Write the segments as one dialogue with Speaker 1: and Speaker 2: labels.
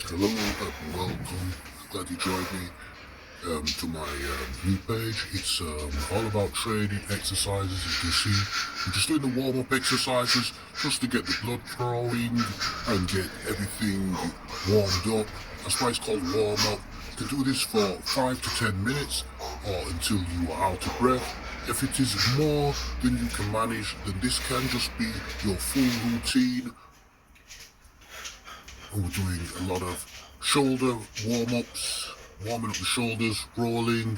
Speaker 1: Hello and welcome. Glad you joined me to my new page. It's all about training exercises. As you can see, I'm just doing the warm-up exercises just to get the blood flowing and get everything warmed up. That's why it's called warm-up. You can do this for 5 to 10 minutes or until you are out of breath. If it is more than you can manage, then this can just be your full routine. And we're doing a lot of shoulder warm-ups, warming up the shoulders, rolling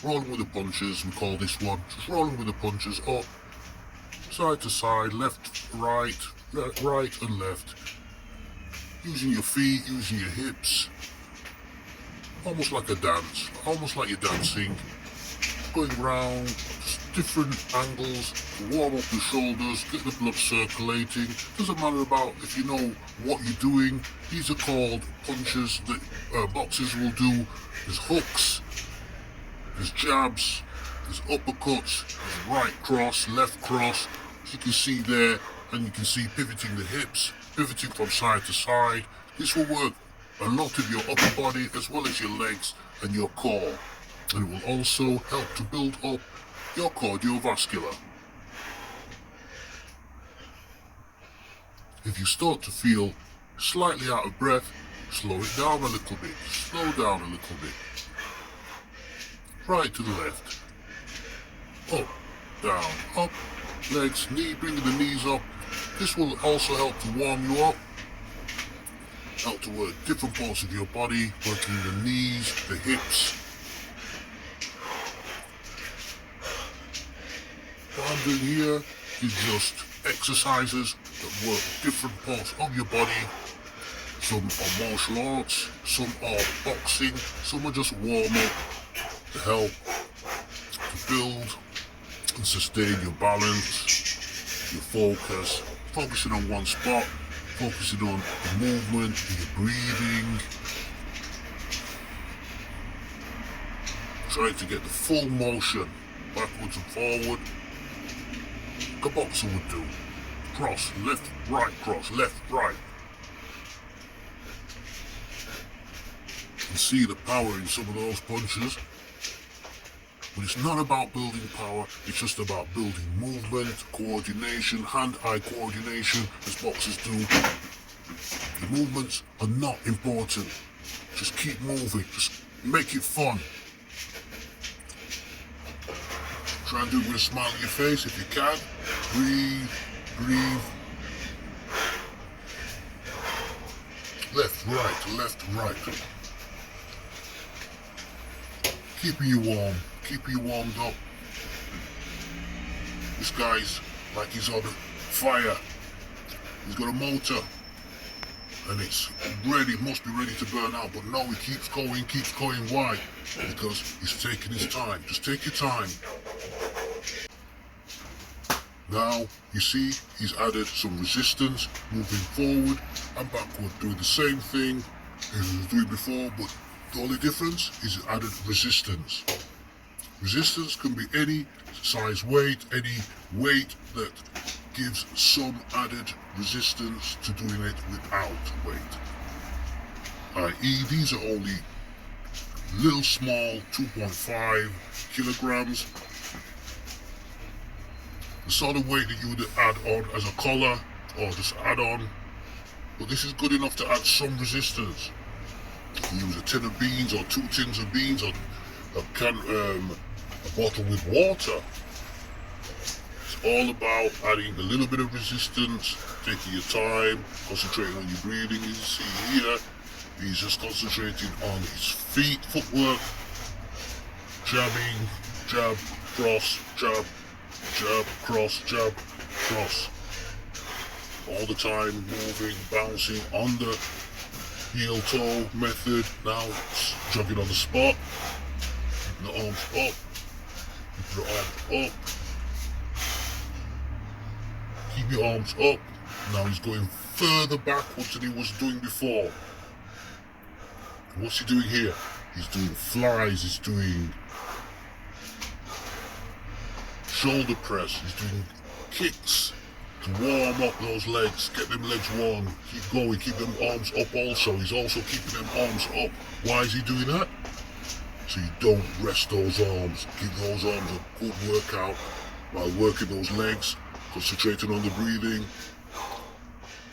Speaker 1: with the punches, we call this one. Just rolling with the punches up, side to side, left, right and left. Using your feet, using your hips. Almost like a dance, almost like you're dancing. Going round, different angles to warm up the shoulders, get the blood circulating. Doesn't matter about if you know what you're doing. These are called punches that boxers will do. There's hooks, there's jabs, there's uppercuts, there's right cross, left cross. As you can see there, and you can see pivoting the hips, pivoting from side to side. This will work a lot of your upper body as well as your legs and your core. And it will also help to build up your cardiovascular. If you start to feel slightly out of breath, slow it down a little bit. Slow down a little bit. Right to the left. Up, down, up. Legs, bringing the knees up. This will also help to warm you up. Help to work different parts of your body, working the knees, the hips. What I'm doing here is just exercises that work different parts of your body. Some are martial arts, some are boxing, some are just warm up to help to build and sustain your balance, your focus, focusing on one spot, focusing on the movement, your breathing, trying to get the full motion backwards and forward. A boxer would do. Cross, left, right. You can see the power in some of those punches. But it's not about building power, it's just about building movement, coordination, hand-eye coordination, as boxers do. The movements are not important. Just keep moving, just make it fun. Try and do it with a smile on your face if you can. Breathe. Left, right. Keeping you warm, keeping you warmed up. This guy's like he's on fire. He's got a motor. And it's ready, must be ready to burn out. But no, he keeps going. Why? Because he's taking his time. Just take your time. Now, you see, he's added some resistance, moving forward and backward, doing the same thing as he was doing before, but the only difference is he added resistance. Resistance can be any size weight, any weight that gives some added resistance to doing it without weight. I.e., these are only little small 2.5 kilograms. The sort of weight that you would add on as a collar or just add on. But this is good enough to add some resistance. You use a tin of beans or 2 tins of beans or a bottle with water. It's all about adding a little bit of resistance, taking your time, concentrating on your breathing. You see here, he's just concentrating on his feet, footwork, jabbing, jab, cross, jab, cross, jab, cross. All the time moving, bouncing on the heel toe method. Now jogging on the spot. Keeping the arms up. Keep your arms up. Keep your arms up. Now he's going further backwards than he was doing before. What's he doing here? He's doing flies, he's doing shoulder press, he's doing kicks, to warm up those legs, get them legs warm, keep going, keep them arms up also. He's also keeping them arms up. Why is he doing that? So you don't rest those arms. Give those arms a good workout while working those legs, concentrating on the breathing.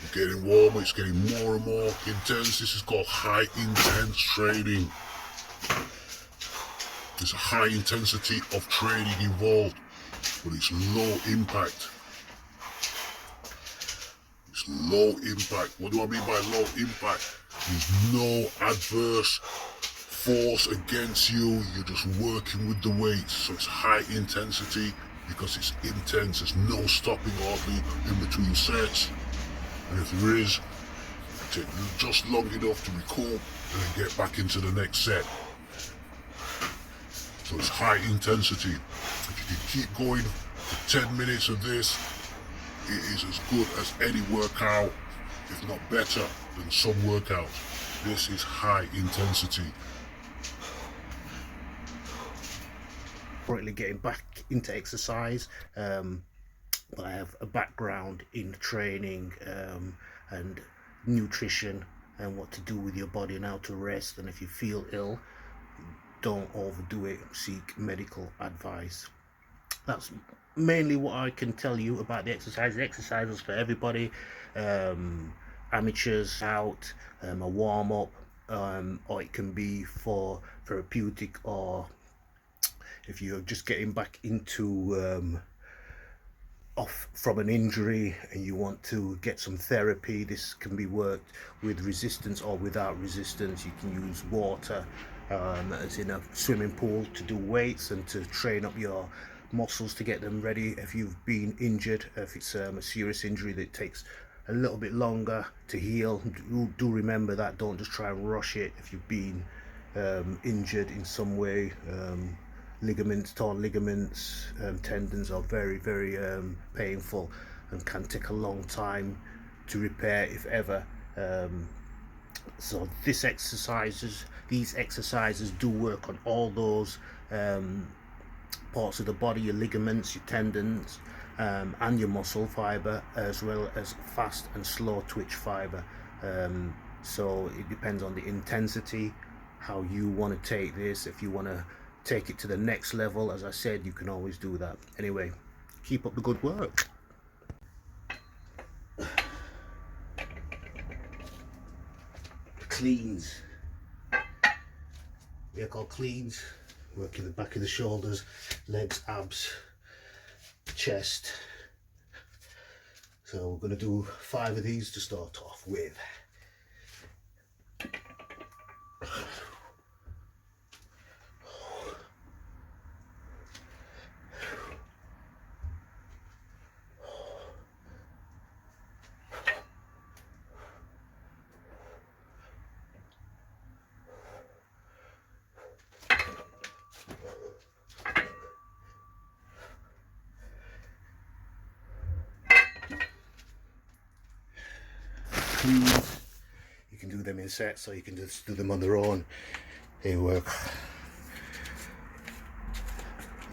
Speaker 1: You're getting warmer, it's getting more and more intense. This is called high intense training. There's a high intensity of training involved, but it's low impact. It's low impact. What do I mean by low impact? There's no adverse force against you. You're just working with the weights. So it's high intensity because it's intense. There's no stopping hardly in between sets. And if there is, take just long enough to recoup and then get back into the next set. So it's high intensity. If you can keep going for 10 minutes of this, it is as good as any workout, if not better than some workouts. This is high intensity.
Speaker 2: Currently getting back into exercise, but I have a background in training and nutrition and what to do with your body and how to rest. And if you feel ill, don't overdo it. Seek medical advice. That's mainly what I can tell you about the exercise. The exercise is for everybody, amateurs out, a warm-up, or it can be for therapeutic, or if you're just getting back into off from an injury and you want to get some therapy. This can be worked with resistance or without resistance. You can use water as in a swimming pool to do weights and to train up your muscles to get them ready if you've been injured. If it's a serious injury that takes a little bit longer to heal, do remember that. Don't just try and rush it. If you've been injured in some way, ligaments, torn ligaments, tendons are very painful and can take a long time to repair, if ever. So these exercises do work on all those parts of the body, your ligaments, your tendons, and your muscle fiber, as well as fast and slow twitch fiber. So it depends on the intensity, how you want to take this. If you want to take it to the next level, as I said, you can always do that. Anyway, keep up the good work. Cleans. They're called cleans. Working the back of the shoulders, legs, abs, chest. So we're going to do 5 of these to start off with. Cleans. You can do them in sets, or you can just do them on their own. They work.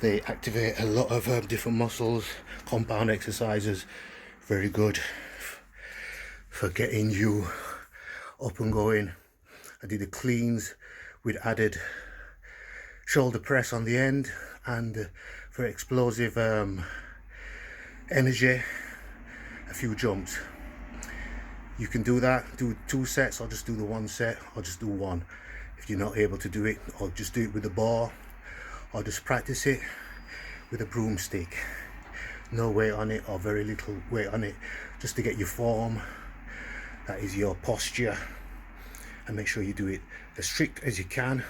Speaker 2: They activate a lot of different muscles. Compound exercises, very good for getting you up and going. I did the cleans with added shoulder press on the end, and for explosive energy, a few jumps. You can do that, do 2 sets, or just do the 1 set, or just do 1 if you're not able to do it, or just do it with the bar, or just practice it with a broomstick. No weight on it, or very little weight on it, just to get your form. That is your posture, and make sure you do it as strict as you can,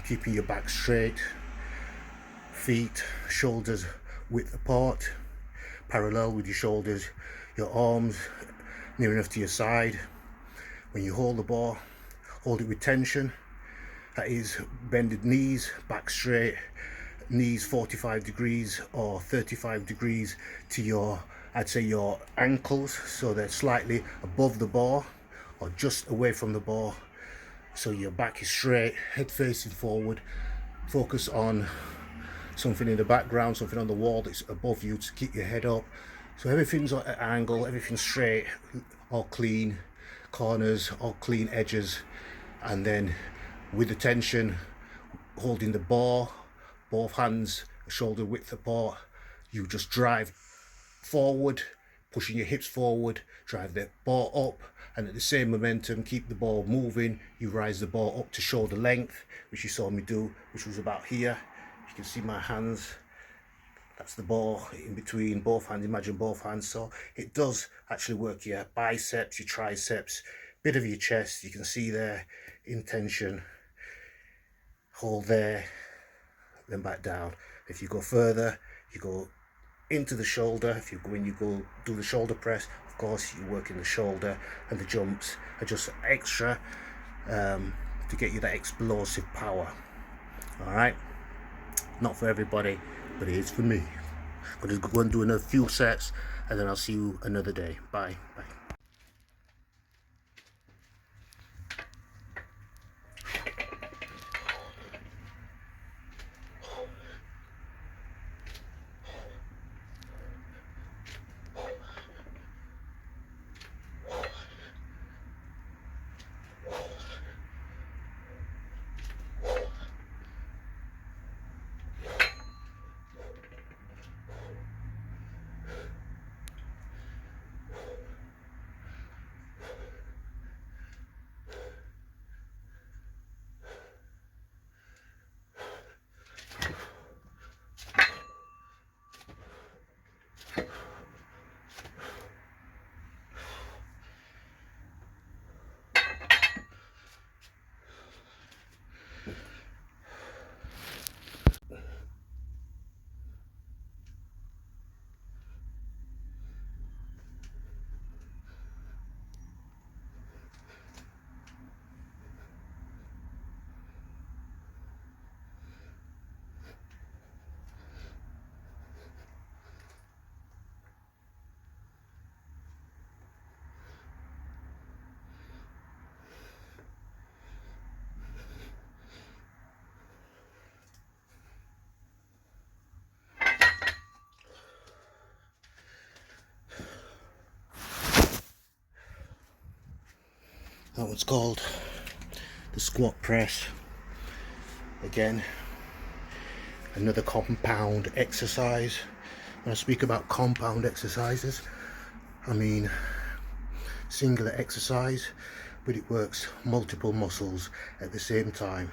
Speaker 2: keeping your back straight, feet, shoulders width apart, parallel with your shoulders, your arms near enough to your side. When you hold the bar, hold it with tension. That is bended knees, back straight, knees 45 degrees or 35 degrees to your, I'd say your ankles, so they're slightly above the bar or just away from the bar. So your back is straight, head facing forward. Focus on something in the background, something on the wall that's above you to keep your head up. So everything's at an angle, everything's straight, all clean, corners, all clean edges, and then with the tension, holding the bar, both hands shoulder width apart, you just drive forward, pushing your hips forward, drive the bar up, and at the same momentum keep the ball moving. You rise the ball up to shoulder length, which you saw me do, which was about here. You can see my hands, that's the ball in between both hands. Imagine both hands. So it does actually work your biceps, your triceps, bit of your chest. You can see there, in tension, hold there, then back down. If you go further, you go into the shoulder. When you go do the shoulder press, of course you're working the shoulder, and the jumps are just extra to get you that explosive power. All right, not for everybody, but it is for me. I'm going to go and do another few sets, and then I'll see you another day. Bye. That one's called the squat press. Again, another compound exercise. When I speak about compound exercises, I mean singular exercise, but it works multiple muscles at the same time.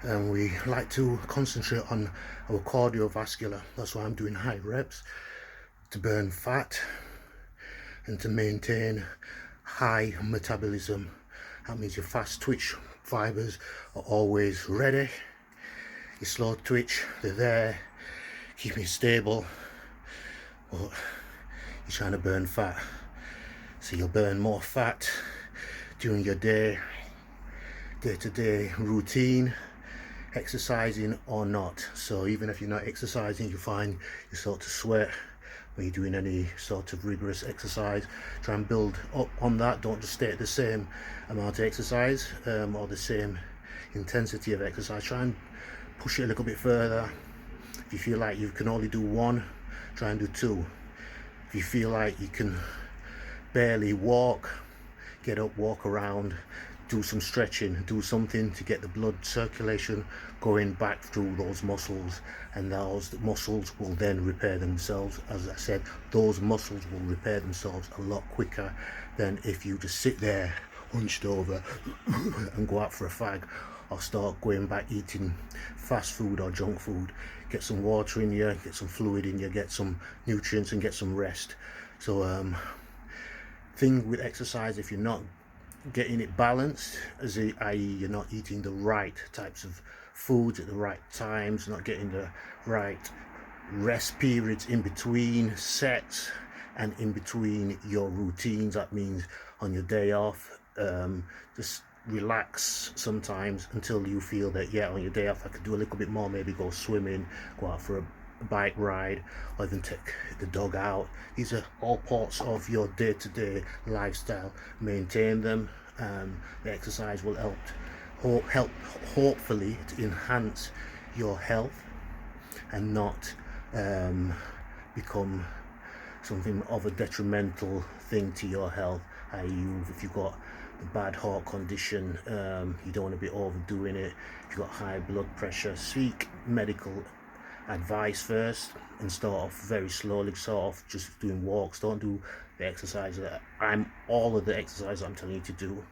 Speaker 2: And we like to concentrate on our cardiovascular. That's why I'm doing high reps, to burn fat and to maintain high metabolism. That means your fast twitch fibers are always ready. Your slow twitch, they're there, keeping it stable, but you're trying to burn fat. So you'll burn more fat during your day-to-day routine, exercising or not. So even if you're not exercising, you find you start to sweat when you're doing any sort of rigorous exercise. Try and build up on that. Don't just stay at the same amount of exercise or the same intensity of exercise. Try and push it a little bit further. If you feel like you can only do one, try and do two. If you feel like you can barely walk, get up, walk around, do some stretching, do something to get the blood circulation going back through those muscles, and those muscles will then repair themselves. As I said, those muscles will repair themselves a lot quicker than if you just sit there hunched over and go out for a fag, or start going back eating fast food or junk food. Get some water in you, get some fluid in you, get some nutrients and get some rest. So thing with exercise, if you're not getting it balanced, i.e. you're not eating the right types of foods at the right times, not getting the right rest periods in between sets and in between your routines. That means on your day off, just relax sometimes until you feel that, yeah, on your day off I could do a little bit more, maybe go swimming, go out for a bike ride, or even take the dog out. These are all parts of your day-to-day lifestyle. Maintain them. The exercise will help hopefully to enhance your health and not become something of a detrimental thing to your health. If you've got a bad heart condition, you don't want to be overdoing it. If you've got high blood pressure, seek medical advice first and start off very slowly. Start off just doing walks. Don't do the exercise that all of the exercises I'm telling you to do.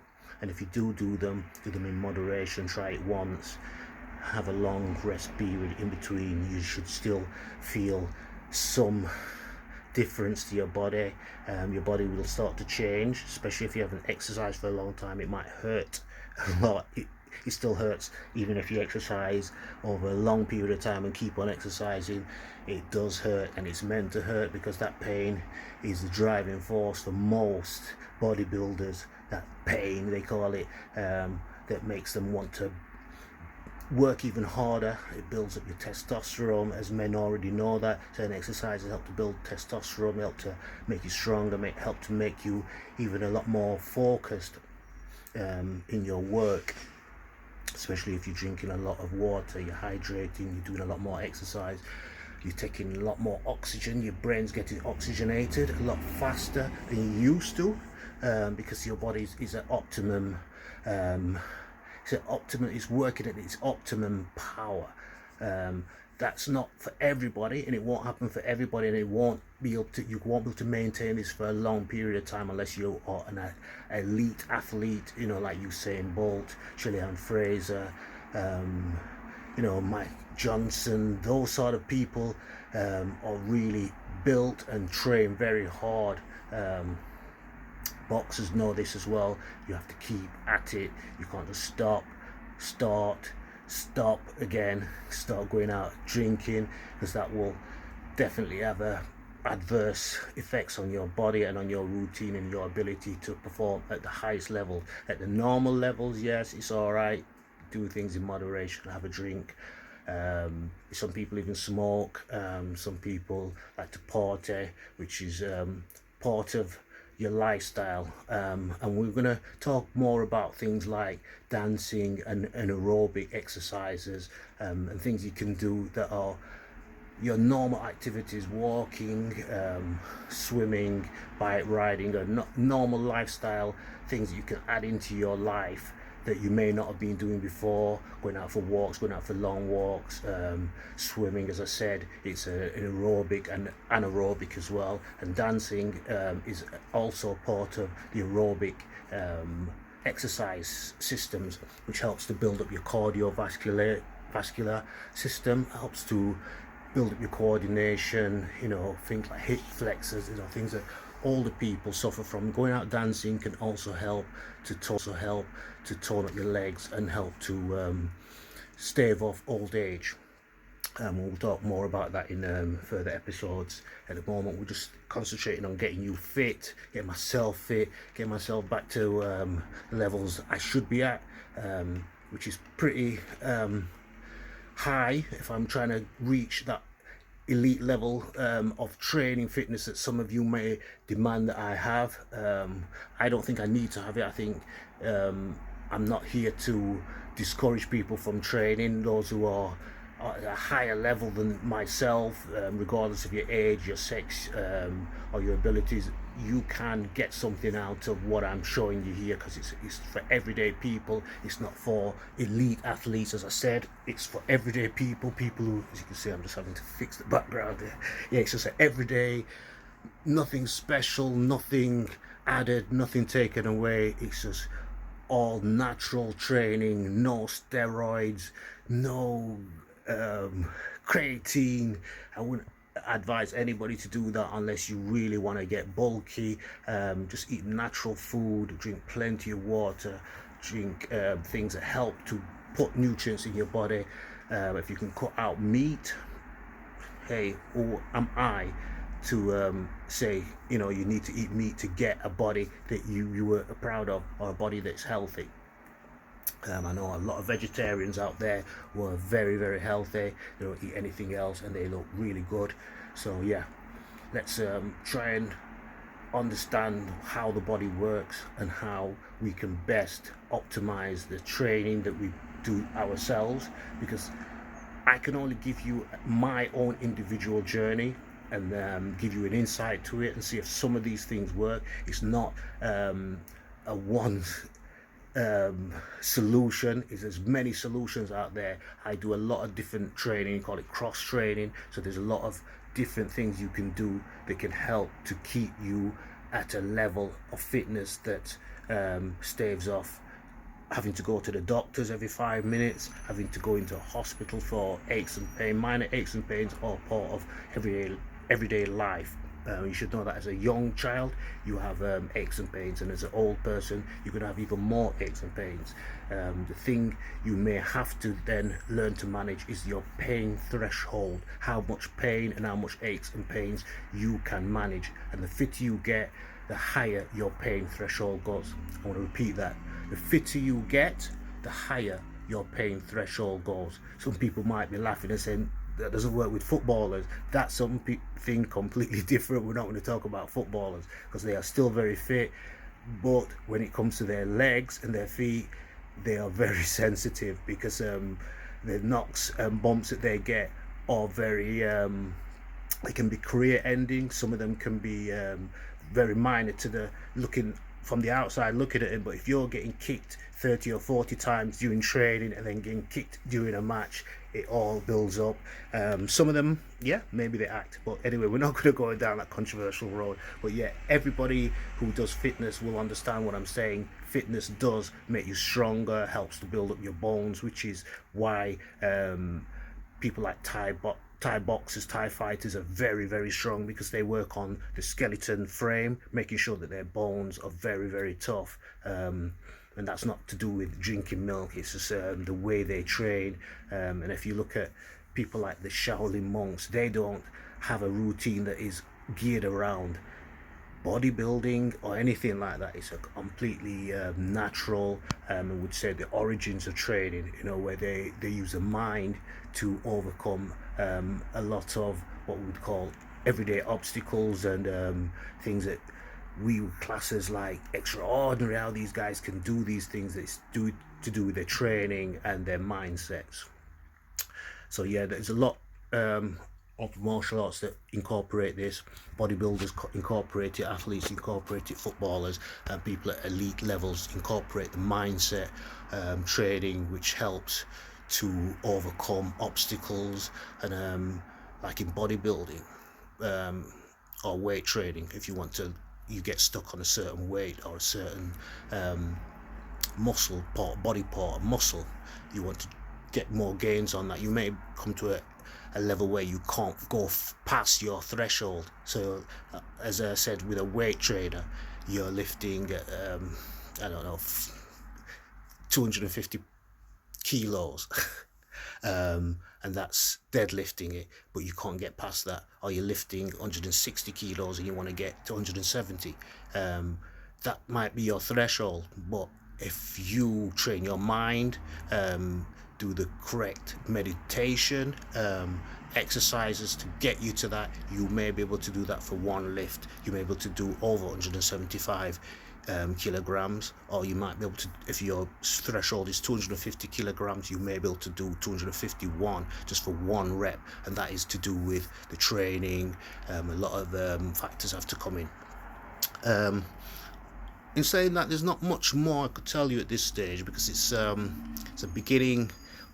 Speaker 2: And if you do them in moderation. Try it once, have a long rest period in between. You should still feel some difference to your body. Your body will start to change, especially if you haven't exercised for a long time. It might hurt a lot. It still hurts even if you exercise over a long period of time and keep on exercising. It does hurt, and it's meant to hurt, because that pain is the driving force for most bodybuilders. That pain, they call it, that makes them want to work even harder. It builds up your testosterone, as men already know that. Certain exercises help to build testosterone, help to make you stronger, help to make you even a lot more focused in your work. Especially if you're drinking a lot of water, you're hydrating, you're doing a lot more exercise, you're taking a lot more oxygen, your brain's getting oxygenated a lot faster than you used to, because your body is at optimum. It's working at its optimum power. That's not for everybody, and it won't happen for everybody, and you won't be able to maintain this for a long period of time unless you are an elite athlete, like Usain Bolt, Chilean Fraser, Mike Johnson. Those sort of people are really built and train very hard. Boxers know this as well. You have to keep at it. You can't just stop again, start going out drinking, because that will definitely have adverse effects on your body and on your routine and your ability to perform at the highest level. At the normal levels, yes, it's all right. Do things in moderation, have a drink. Some people even smoke. Some people like to party, which is part of your lifestyle, and we're going to talk more about things like dancing and aerobic exercises, and things you can do that are your normal activities: walking, swimming, bike riding, or normal lifestyle things that you can add into your life that you may not have been doing before. Going out for walks, going out for long walks, swimming, as I said, it's an aerobic and anaerobic as well. And dancing is also part of the aerobic exercise systems, which helps to build up your cardiovascular system, helps to build up your coordination, things like hip flexors, things that older people suffer from. Going out dancing can also help to tone up your legs and help to stave off old age. We'll talk more about that in further episodes. At the moment, we're just concentrating on getting you fit, getting myself fit, getting myself back to levels I should be at, which is pretty high if I'm trying to reach that elite level of training fitness that some of you may demand that I have. I don't think I need to have it. I think I'm not here to discourage people from training. Those who are at a higher level than myself, regardless of your age, your sex, or your abilities, you can get something out of what I'm showing you here, because it's for everyday people. It's not for elite athletes, as I said. It's for everyday people who, as you can see, I'm just having to fix the background there. Yeah, it's just everyday, nothing special, nothing added, nothing taken away. It's just all natural training, no steroids, no creatine. I wouldn't advise anybody to do that unless you really want to get bulky. Just eat natural food, drink plenty of water, drink things that help to put nutrients in your body. If you can cut out meat, hey, who am I to say you need to eat meat to get a body that you were proud of, or a body that's healthy? I know a lot of vegetarians out there who are very, very healthy. They don't eat anything else and they look really good. So yeah, let's try and understand how the body works and how we can best optimize the training that we do ourselves, because I can only give you my own individual journey. and give you an insight to it and see if some of these things work. It's not a one solution. There's many solutions out there. I do a lot of different training, call it cross training, so there's a lot of different things you can do that can help to keep you at a level of fitness that staves off having to go to the doctors every 5 minutes, having to go into a hospital for aches and pain. Minor aches and pains are part of everyday life. You should know that as a young child you have aches and pains, and as an old person you're going to have even more aches and pains. The thing you may have to then learn to manage is your pain threshold, how much pain and how much aches and pains you can manage, and the fitter you get, the higher your pain threshold goes. I want to repeat that. The fitter you get, the higher your pain threshold goes. Some people might be laughing and saying that doesn't work with footballers. That's something completely different. We're not going to talk about footballers because they are still very fit, but when it comes to their legs and their feet, they are very sensitive because the knocks and bumps that they get are very they can be career ending. Some of them can be very minor to the looking from the outside looking at it, but if you're getting kicked 30 or 40 times during training and then getting kicked during a match, it all builds up. Some of them, yeah, maybe they act, but anyway, we're not going to go down that controversial road. But yeah, everybody who does fitness will understand what I'm saying. Fitness does make you stronger, helps to build up your bones, which is why people like Thai boxers, Thai fighters are very, very strong, because they work on the skeleton frame, making sure that their bones are very, very tough. And that's not to do with drinking milk, it's just the way they train. And if you look at people like the Shaolin monks, they don't have a routine that is geared around bodybuilding or anything like that. It's a completely natural, I would say, the origins of training, you know, where they use the mind to overcome a lot of what we would call everyday obstacles and things that we would class as like extraordinary. How these guys can do these things, it's to do with their training and their mindsets. So yeah, there's a lot of martial arts that incorporate this. Bodybuilders incorporate it, athletes incorporate it, footballers and people at elite levels incorporate the mindset training, which helps to overcome obstacles. And like in bodybuilding or weight training, if you get stuck on a certain weight or a certain muscle part, body part, muscle, you want to get more gains on that, you may come to a level where you can't go past your threshold. So as I said, with a weight trainer, you're lifting I don't know, 250 kilos and that's deadlifting it, but you can't get past that. Or you're lifting 160 kilos and you want to get to 170. That might be your threshold, but if you train your mind, do the correct meditation, exercises to get you to that, you may be able to do that for one lift. You may be able to do over 175 kilograms, or you might be able to, if your threshold is 250 kilograms, you may be able to do 251 just for one rep, and that is to do with the training. A lot of factors have to come in saying that, there's not much more I could tell you at this stage, because it's a beginning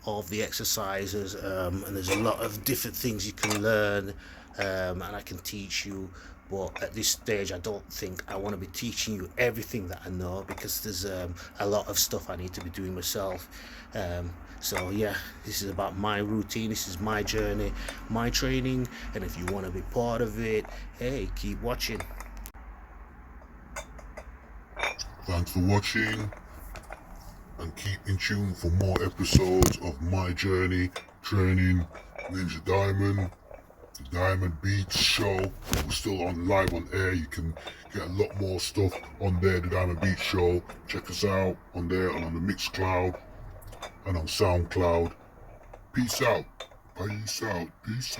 Speaker 2: of the exercises, and there's a lot of different things you can learn, and I can teach you. But at this stage, I don't think I want to be teaching you everything that I know, because there's a lot of stuff I need to be doing myself. So yeah, this is about my routine, this is my journey, my training, and if you want to be part of it, hey, keep watching.
Speaker 1: Thanks for watching, and keep in tune for more episodes of my journey training Ninja Diamond. The Diamond Beats show, we're still on live on air. You can get a lot more stuff on there, the Diamond Beats show. Check us out on there and on the Mixcloud and on SoundCloud. Peace out. Peace out. Peace out.